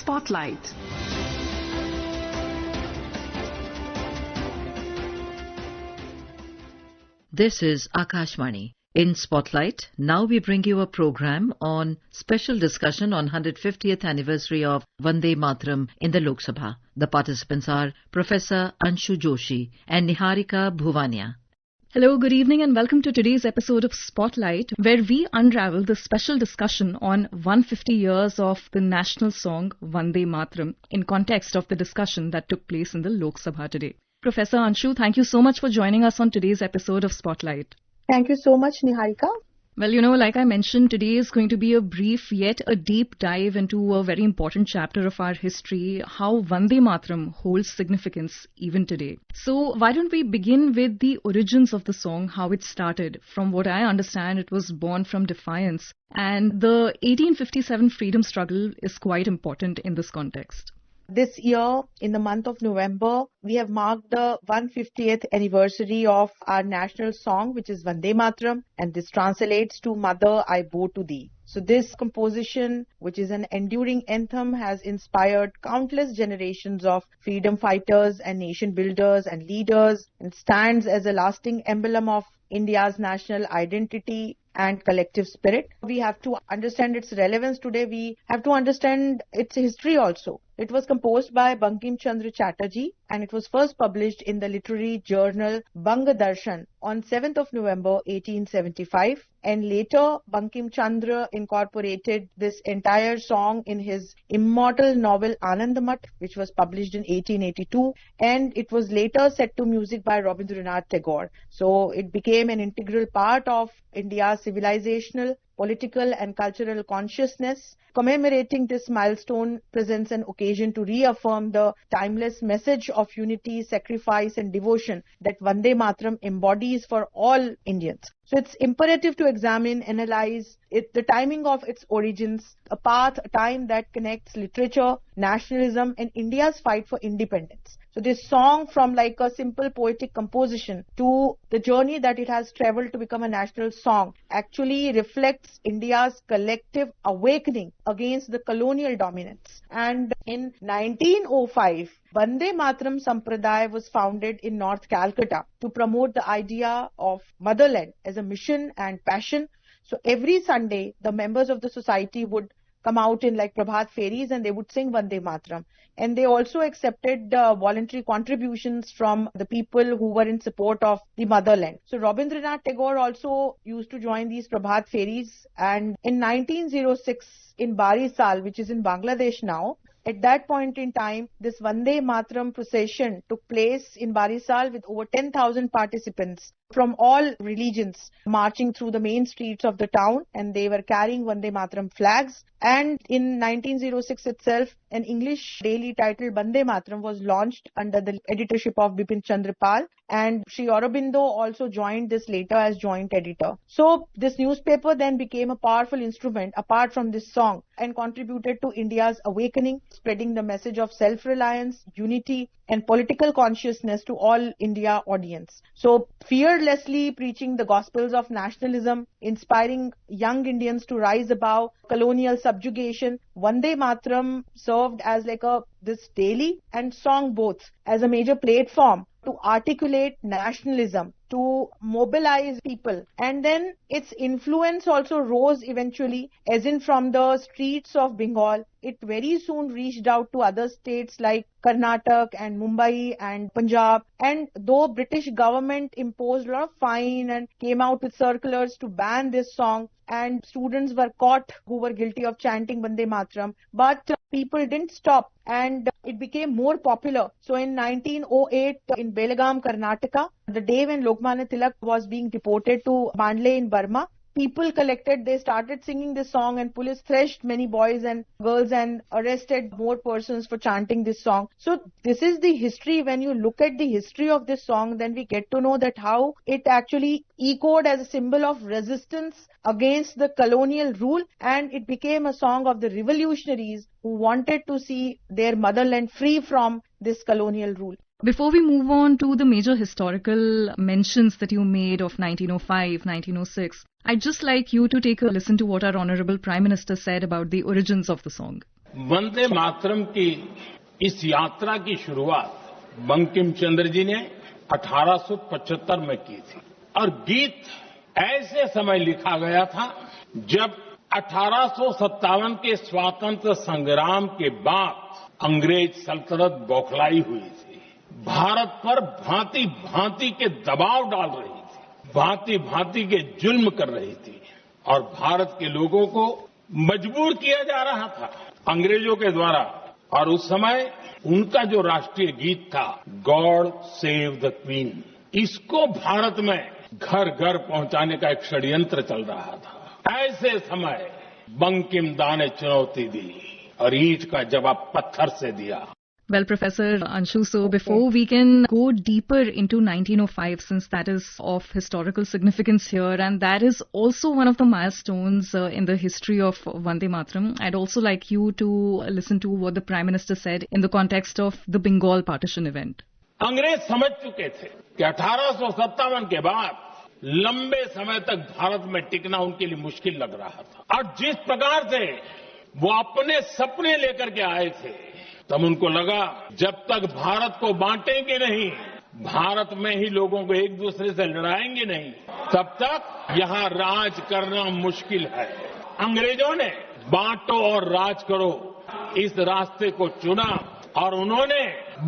Spotlight. This is Akashvani. In Spotlight, now we bring you a program on special discussion on 150th anniversary of Vande Mataram in the Lok Sabha. The participants are Professor Anshu Joshi and Niharika Bhuvania. Hello, good evening and welcome to today's episode of Spotlight, where we unravel the special discussion on 150 years of the national song Vande Mataram in context of the discussion that took place in the Lok Sabha today. Professor Anshu, thank you so much for joining us on today's episode of Spotlight. Thank you so much, Niharika. Well, like I mentioned, today is going to be a brief yet a deep dive into a very important chapter of our history, how Vande Mataram holds significance even today. So why don't we begin with the origins of the song, how it started. From what I understand, it was born from defiance. And the 1857 freedom struggle is quite important in this context. This year, in the month of November, we have marked the 150th anniversary of our national song, which is Vande Mataram, and this translates to Mother, I Bow to Thee. So this composition, which is an enduring anthem, has inspired countless generations of freedom fighters and nation builders and leaders, and stands as a lasting emblem of India's national identity and collective spirit. We have to understand its relevance today. We have to understand its history also. It was composed by Bankim Chandra Chatterjee and it was first published in the literary journal Banga Darshan on 7th of November 1875. And later, Bankim Chandra incorporated this entire song in his immortal novel Anandamath, which was published in 1882. And it was later set to music by Rabindranath Tagore. So it became an integral part of India's civilizational, political and cultural consciousness. Commemorating this milestone presents an occasion to reaffirm the timeless message of unity, sacrifice and devotion that Vande Mataram embodies for all Indians. So it's imperative to examine, analyze the timing of its origins, a time that connects literature, nationalism and India's fight for independence. So this song, from like a simple poetic composition to the journey that it has traveled to become a national song, actually reflects India's collective awakening against the colonial dominance. And in 1905, Vande Mataram Sampradaya was founded in North Calcutta to promote the idea of motherland as a mission and passion. So every Sunday, the members of the society would come out in like Prabhat Fairies and they would sing Vande Mataram. And they also accepted voluntary contributions from the people who were in support of the motherland. So Rabindranath Tagore also used to join these Prabhat Fairies. And in 1906, in Barisal, which is in Bangladesh now, at that point in time, this Vande Mataram procession took place in Barisal with over 10,000 participants from all religions marching through the main streets of the town, and they were carrying Vande Mataram flags. And in 1906 itself, an English daily titled Vande Mataram was launched under the editorship of Bipin Chandra Pal, and Sri Aurobindo also joined this later as joint editor. So this newspaper then became a powerful instrument apart from this song and contributed to India's awakening, spreading the message of self-reliance, unity and political consciousness to all India audience. So fearlessly preaching the gospels of nationalism, inspiring young Indians to rise above colonial subjugation, Vande Mataram served as like this daily and song both as a major platform to articulate nationalism, to mobilize people. And then its influence also rose eventually, as in from the streets of Bengal. It very soon reached out to other states like Karnataka and Mumbai and Punjab. And though British government imposed a lot of fine and came out with circulars to ban this song, and students were caught who were guilty of chanting Vande Mataram, but people didn't stop and it became more popular. So in 1908 in Belgaum, Karnataka, the day when Lokmanya Tilak was being deported to Mandle in Burma, people collected, they started singing this song and police thrashed many boys and girls and arrested more persons for chanting this song. So this is the history. When you look at the history of this song, then we get to know that how it actually echoed as a symbol of resistance against the colonial rule, and it became a song of the revolutionaries who wanted to see their motherland free from this colonial rule. Before we move on to the major historical mentions that you made of 1905, 1906, I'd just like you to take a listen to what our Honorable Prime Minister said about the origins of the song. Vande Mataram की इस यात्रा की शुरुआत बंकिम चंद्र जी ने 1875 में की थी और गीत ऐसे समय लिखा गया था जब 1857 के स्वातंत्र संग्राम के बाद अंग्रेज सल्तनत बौखलाई हुई थी, भारत पर भांति भांति के दबाव डाल रही थी, भांति भांति के जुल्म कर रही थी और भारत के लोगों को मजबूर किया जा रहा था अंग्रेजों के द्वारा। और उस समय उनका जो राष्ट्रीय गीत था गॉड सेव द क्वीन, इसको भारत में घर घर पहुंचाने का एक षड्यंत्र चल रहा था। ऐसे समय बंकिम दा ने चुनौती दी और ईंट का जवाब पत्थर से दिया। Well, Professor Anshu, so before we can go deeper into 1905, since that is of historical significance here, and that is also one of the milestones in the history of Vande Mataram, I'd also like you to listen to what the Prime Minister said in the context of the Bengal partition event. अंग्रेज समझ चुके थे कि 1857 के बाद लंबे समय तक भारत में टिकना उनके लिए मुश्किल लग रहा था और जिस प्रकार से वो अपने सपने लेकर के आए थे, तब उनको लगा जब तक भारत को बांटेंगे नहीं, भारत में ही लोगों को एक दूसरे से लड़ाएंगे नहीं, तब तक यहां राज करना मुश्किल है। अंग्रेजों ने बांटो और राज करो इस रास्ते को चुना और उन्होंने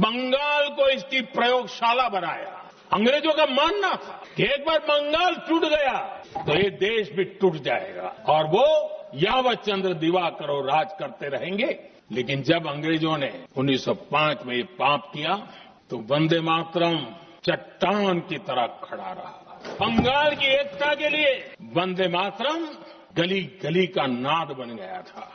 बंगाल को इसकी प्रयोगशाला बनाया। अंग्रेजों का मानना था कि एक बार बंगाल टूट गया तो ये देश भी टूट जाएगा और वो यावत चंद्र दिवाकरो राज करते रहेंगे। लेकिन जब अंग्रेजों ने 1905 में ये पाप किया तो वंदे मातरम चट्टान की तरह खड़ा रहा। बंगाल की एकता के लिए वंदे मातरम गली गली का नाद बन गया था।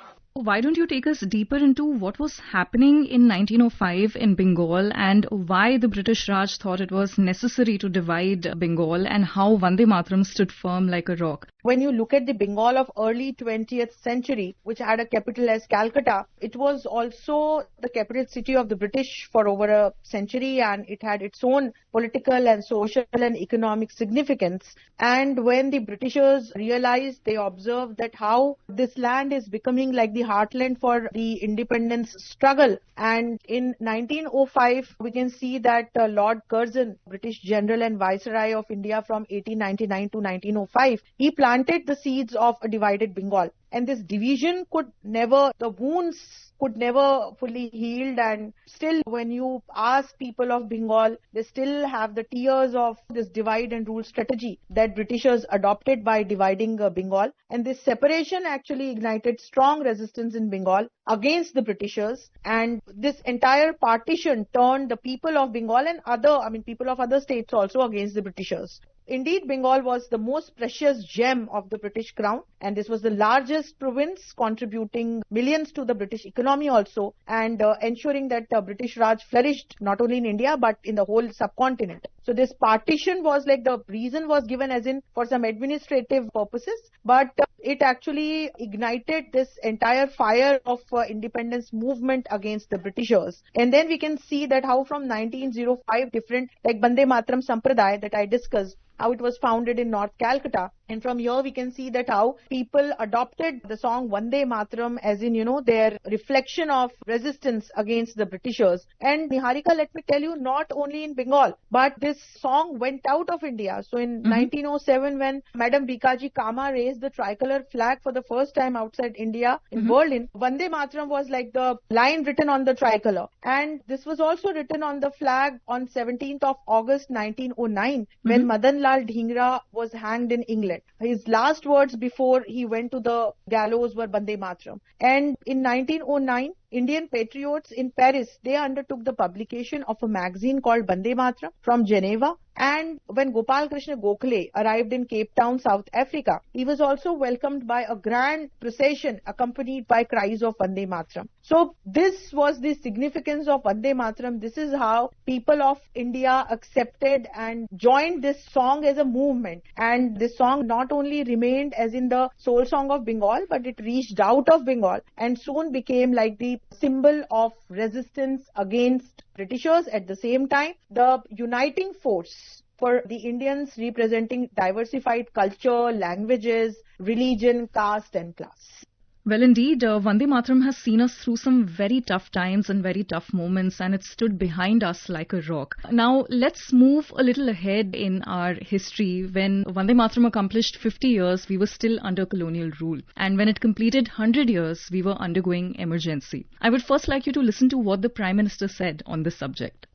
Why don't you take us deeper into what was happening in 1905 in Bengal and why the British Raj thought it was necessary to divide Bengal and how Vande Mataram stood firm like a rock? When you look at the Bengal of early 20th century, which had a capital as Calcutta, it was also the capital city of the British for over a century and it had its own political and social and economic significance. And when the Britishers realized, they observed that how this land is becoming like the heartland for the independence struggle. And in 1905, we can see that Lord Curzon, British General and Viceroy of India from 1899 to 1905, he planted the seeds of a divided Bengal. And this division the wounds could never fully healed, and still when you ask people of Bengal, they still have the tears of this divide and rule strategy that Britishers adopted by dividing Bengal. And this separation actually ignited strong resistance in Bengal against the Britishers, and this entire partition turned the people of Bengal and people of other states also against the Britishers. Indeed, Bengal was the most precious gem of the British crown, and this was the largest province, contributing millions to the British economy also, and ensuring that British Raj flourished not only in India but in the whole subcontinent. So this partition was like the reason was given as in for some administrative purposes, but it actually ignited this entire fire of independence movement against the Britishers. And then we can see that how from 1905 different like Vande Mataram Sampradaya that I discussed, how it was founded in North Calcutta. And from here we can see that how people adopted the song Vande Mataram as in, their reflection of resistance against the Britishers. And Niharika, let me tell you, not only in Bengal, but this song went out of India. So in 1907, when Madam Bikaji Kama raised the tricolor flag for the first time outside India in Berlin, Vande Mataram was like the line written on the tricolor. And this was also written on the flag on 17th of August 1909, when Madan Lal Dhingra was hanged in England. His last words before he went to the gallows were Vande Mataram. And in 1909, Indian patriots in Paris, they undertook the publication of a magazine called Vande Mataram from Geneva. And when Gopal Krishna Gokhale arrived in Cape Town, South Africa, he was also welcomed by a grand procession accompanied by cries of Vande Mataram. So this was the significance of Vande Mataram. This is how people of India accepted and joined this song as a movement. And this song not only remained as in the soul song of Bengal, but it reached out of Bengal and soon became like the symbol of resistance against Britishers. At the same time, the uniting force for the Indians representing diversified culture, languages, religion, caste and class. Well, indeed, Vande Mataram has seen us through some very tough times and very tough moments, and it stood behind us like a rock. Now, let's move a little ahead in our history. When Vande Mataram accomplished 50 years, we were still under colonial rule. And when it completed 100 years, we were undergoing emergency. I would first like you to listen to what the Prime Minister said on this subject.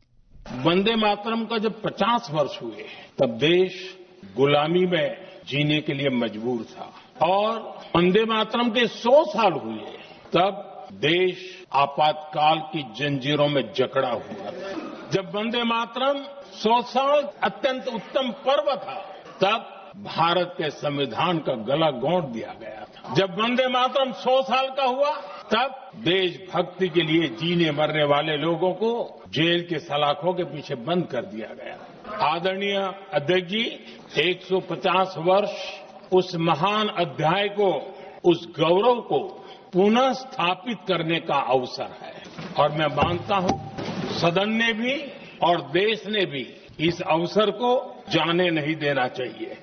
Vande Mataram का जब 50 वर्ष हुए तब देश गुलामी में जीने के लिए मजबूर था और वंदे मातरम के 100 साल हुए तब देश आपातकाल की जंजीरों में जकड़ा हुआ था। जब वंदे मातरम 100 साल अत्यंत उत्तम पर्व था तब भारत के संविधान का गला घोंट दिया गया था। जब वंदे मातरम 100 साल का हुआ तब देशभक्ति के लिए जीने मरने वाले लोगों को जेल के सलाखों के पीछे बंद कर दिया गया। आदरणीय अध्यक्ष जी, 150 वर्ष उस महान अध्याय को, उस गौरव को पुनः स्थापित करने का अवसर है और मैं मानता हूं सदन ने भी और देश ने भी इस अवसर को जाने नहीं देना चाहिए।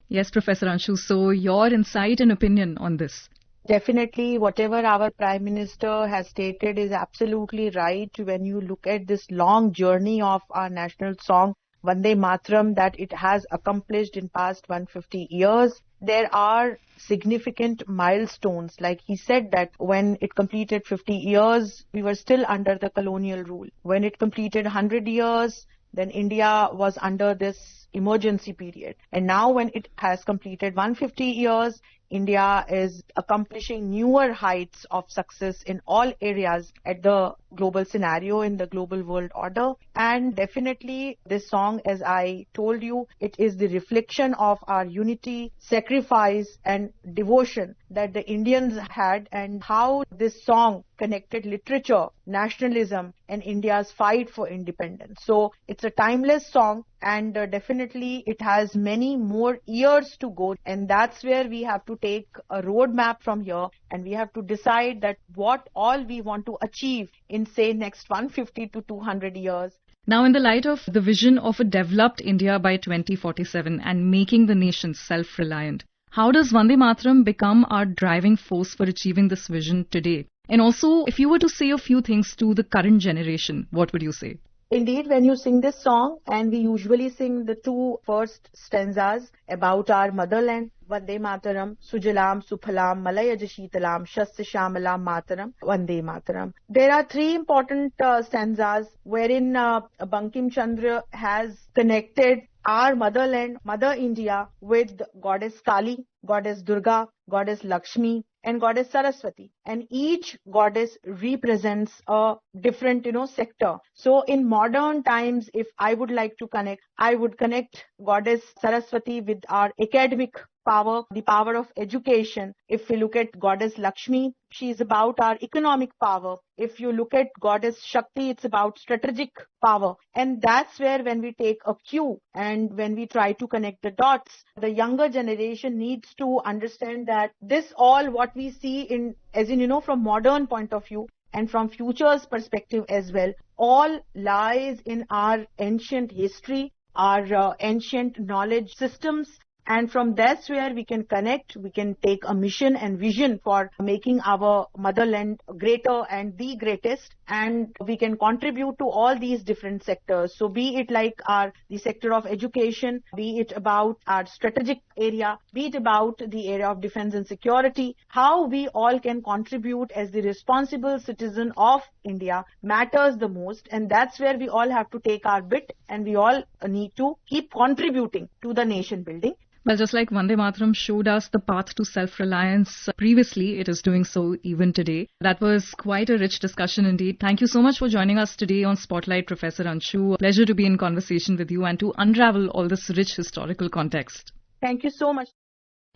Yes, Professor Anshu, so your insight and opinion on this. Definitely, whatever our Prime Minister has stated is absolutely right. When you look at this long journey of our national song, Vande Mataram, that it has accomplished in past 150 years, there are significant milestones. Like he said that when it completed 50 years, we were still under the colonial rule. When it completed 100 years, then India was under this emergency period. And now when it has completed 150 years, India is accomplishing newer heights of success in all areas at the global scenario, in the global world order. And definitely this song, as I told you, it is the reflection of our unity, sacrifice and devotion that the Indians had, and how this song connected literature, nationalism and India's fight for independence. So it's a timeless song, and definitely it has many more years to go, and that's where we have to take a roadmap from here, and we have to decide that what all we want to achieve in say next 150 to 200 years. Now, in the light of the vision of a developed India by 2047 and making the nation self-reliant, how does Vande Mataram become our driving force for achieving this vision today? And also, if you were to say a few things to the current generation, what would you say? Indeed, when you sing this song, and we usually sing the two first stanzas about our motherland, Vande Mataram, Sujalam, Suphalam, Malayaj Sheetalam, Shasya Shamalam Mataram, Vande Mataram. There are three important stanzas wherein Bankim Chandra has connected our motherland, Mother India, with Goddess Kali, Goddess Durga, Goddess Lakshmi, and Goddess Saraswati. And each goddess represents a different, sector. So in modern times, if I would like to connect, I would connect Goddess Saraswati with our academic power, the power of education. If we look at Goddess Lakshmi, she is about our economic power. If you look at Goddess Shakti, it's about strategic power. And that's where when we take a cue and when we try to connect the dots, the younger generation needs to understand that this all what we see in, as in, from modern point of view and from future's perspective as well, all lies in our ancient history, our ancient knowledge systems. And from that's where we can connect, we can take a mission and vision for making our motherland greater and the greatest, and we can contribute to all these different sectors. So be it like the sector of education, be it about our strategic area, be it about the area of defense and security, how we all can contribute as the responsible citizen of India matters the most, and that's where we all have to take our bit, and we all need to keep contributing to the nation building. Well, just like Vande Mataram showed us the path to self-reliance previously, it is doing so even today. That was quite a rich discussion indeed. Thank you so much for joining us today on Spotlight, Professor Anshu. A pleasure to be in conversation with you and to unravel all this rich historical context. Thank you so much.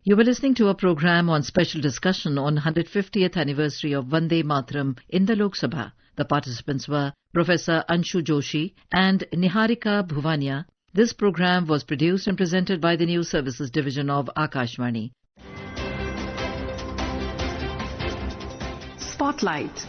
You were listening to a program on special discussion on 150th anniversary of Vande Mataram in the Lok Sabha. The participants were Professor Anshu Joshi and Niharika Bhuvania. This program was produced and presented by the News Services Division of Akashvani. Spotlight.